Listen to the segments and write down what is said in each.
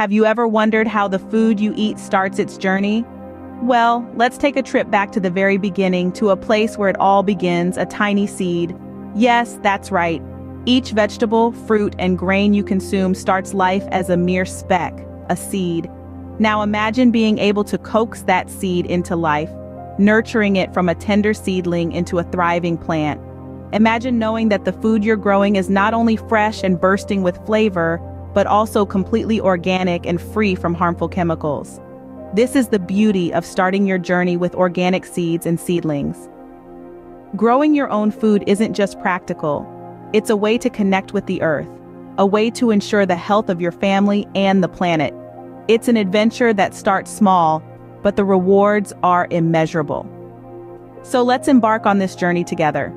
Have you ever wondered how the food you eat starts its journey? Well, let's take a trip back to the very beginning, to a place where it all begins, a tiny seed. Yes, that's right. Each vegetable, fruit, and grain you consume starts life as a mere speck, a seed. Now imagine being able to coax that seed into life, nurturing it from a tender seedling into a thriving plant. Imagine knowing that the food you're growing is not only fresh and bursting with flavor, but also completely organic and free from harmful chemicals. This is the beauty of starting your journey with organic seeds and seedlings. Growing your own food isn't just practical. It's a way to connect with the earth, a way to ensure the health of your family and the planet. It's an adventure that starts small, but the rewards are immeasurable. So let's embark on this journey together.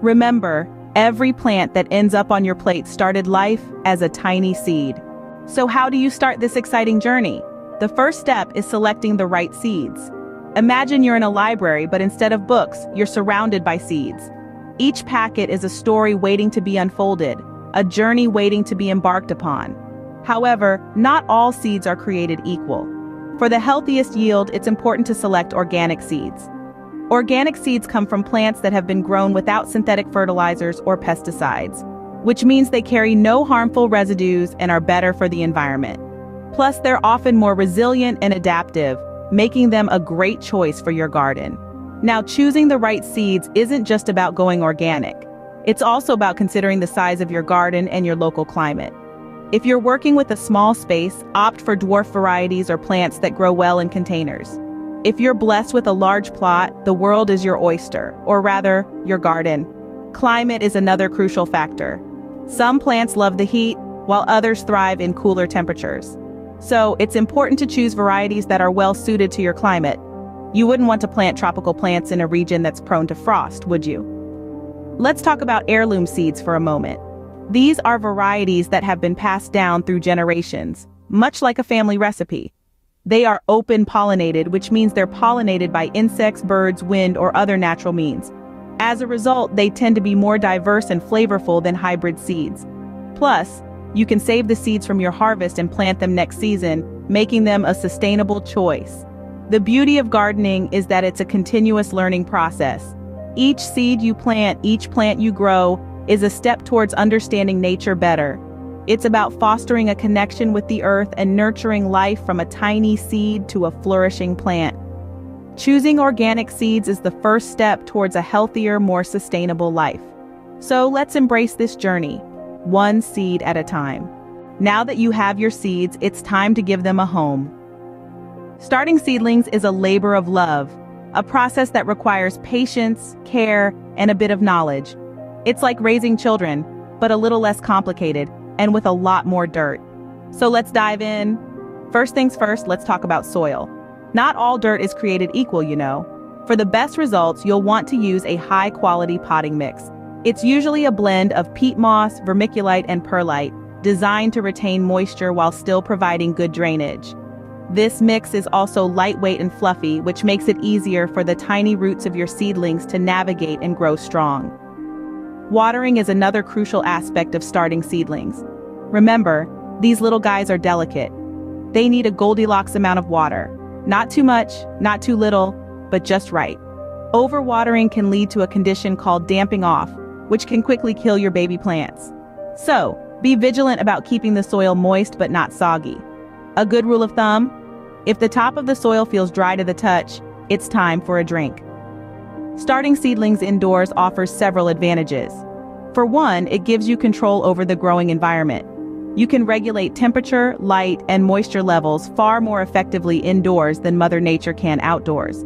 Remember, every plant that ends up on your plate started life as a tiny seed. So how do you start this exciting journey? The first step is selecting the right seeds. Imagine you're in a library, but instead of books, you're surrounded by seeds. Each packet is a story waiting to be unfolded, a journey waiting to be embarked upon. However, not all seeds are created equal. For the healthiest yield, it's important to select organic seeds. Organic seeds come from plants that have been grown without synthetic fertilizers or pesticides, which means they carry no harmful residues and are better for the environment. Plus, they're often more resilient and adaptive, making them a great choice for your garden. Now, choosing the right seeds isn't just about going organic. It's also about considering the size of your garden and your local climate. If you're working with a small space, opt for dwarf varieties or plants that grow well in containers. If you're blessed with a large plot, the world is your oyster, or rather, your garden. Climate is another crucial factor. Some plants love the heat, while others thrive in cooler temperatures. So, it's important to choose varieties that are well suited to your climate. You wouldn't want to plant tropical plants in a region that's prone to frost, would you? Let's talk about heirloom seeds for a moment. These are varieties that have been passed down through generations, much like a family recipe. They are open-pollinated, which means they're pollinated by insects, birds, wind, or other natural means. As a result, they tend to be more diverse and flavorful than hybrid seeds. Plus, you can save the seeds from your harvest and plant them next season, making them a sustainable choice. The beauty of gardening is that it's a continuous learning process. Each seed you plant, each plant you grow, is a step towards understanding nature better. It's about fostering a connection with the earth and nurturing life from a tiny seed to a flourishing plant. Choosing organic seeds is the first step towards a healthier, more sustainable life. So let's embrace this journey, one seed at a time. Now that you have your seeds, it's time to give them a home. Starting seedlings is a labor of love, a process that requires patience, care, and a bit of knowledge. It's like raising children, but a little less complicated, and with a lot more dirt. So let's dive in. First things first, let's talk about soil. Not all dirt is created equal, you know. For the best results, you'll want to use a high-quality potting mix. It's usually a blend of peat moss, vermiculite, and perlite, designed to retain moisture while still providing good drainage. This mix is also lightweight and fluffy, which makes it easier for the tiny roots of your seedlings to navigate and grow strong. Watering is another crucial aspect of starting seedlings. Remember, these little guys are delicate. They need a Goldilocks amount of water. Not too much, not too little, but just right. Overwatering can lead to a condition called damping off, which can quickly kill your baby plants. So, be vigilant about keeping the soil moist but not soggy. A good rule of thumb: if the top of the soil feels dry to the touch, it's time for a drink. Starting seedlings indoors offers several advantages. For one, it gives you control over the growing environment. You can regulate temperature, light, and moisture levels far more effectively indoors than Mother Nature can outdoors.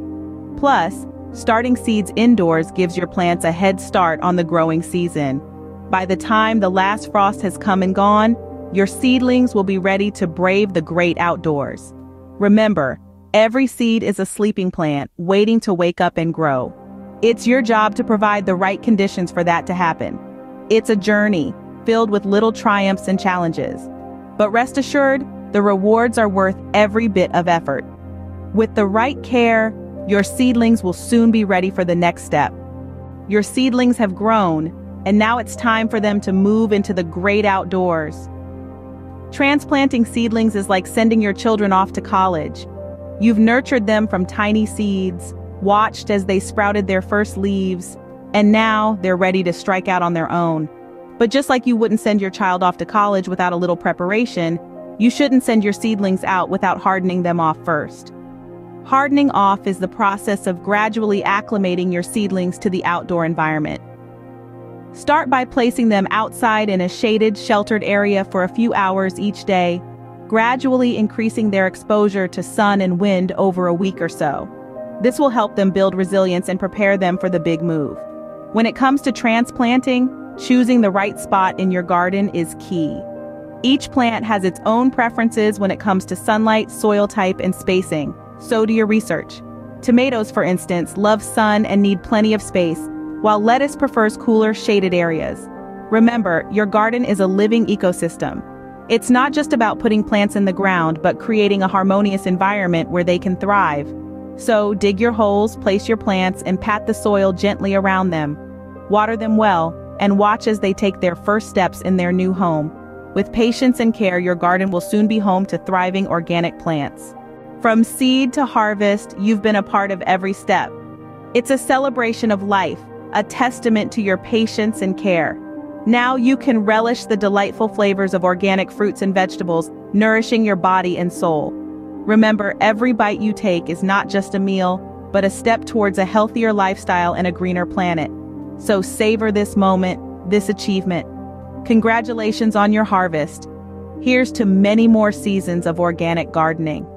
Plus, starting seeds indoors gives your plants a head start on the growing season. By the time the last frost has come and gone, your seedlings will be ready to brave the great outdoors. Remember, every seed is a sleeping plant waiting to wake up and grow. It's your job to provide the right conditions for that to happen. It's a journey filled with little triumphs and challenges. But rest assured, the rewards are worth every bit of effort. With the right care, your seedlings will soon be ready for the next step. Your seedlings have grown, and now it's time for them to move into the great outdoors. Transplanting seedlings is like sending your children off to college. You've nurtured them from tiny seeds, watched as they sprouted their first leaves, and now they're ready to strike out on their own. But just like you wouldn't send your child off to college without a little preparation, you shouldn't send your seedlings out without hardening them off first. Hardening off is the process of gradually acclimating your seedlings to the outdoor environment. Start by placing them outside in a shaded, sheltered area for a few hours each day, gradually increasing their exposure to sun and wind over a week or so. This will help them build resilience and prepare them for the big move. When it comes to transplanting, choosing the right spot in your garden is key. Each plant has its own preferences when it comes to sunlight, soil type, and spacing. So do your research. Tomatoes, for instance, love sun and need plenty of space, while lettuce prefers cooler, shaded areas. Remember, your garden is a living ecosystem. It's not just about putting plants in the ground, but creating a harmonious environment where they can thrive. So dig your holes, place your plants, and pat the soil gently around them. Water them well, and watch as they take their first steps in their new home. With patience and care, your garden will soon be home to thriving organic plants. From seed to harvest, you've been a part of every step. It's a celebration of life, a testament to your patience and care. Now you can relish the delightful flavors of organic fruits and vegetables, nourishing your body and soul. Remember, every bite you take is not just a meal, but a step towards a healthier lifestyle and a greener planet. So savor this moment, this achievement. Congratulations on your harvest. Here's to many more seasons of organic gardening.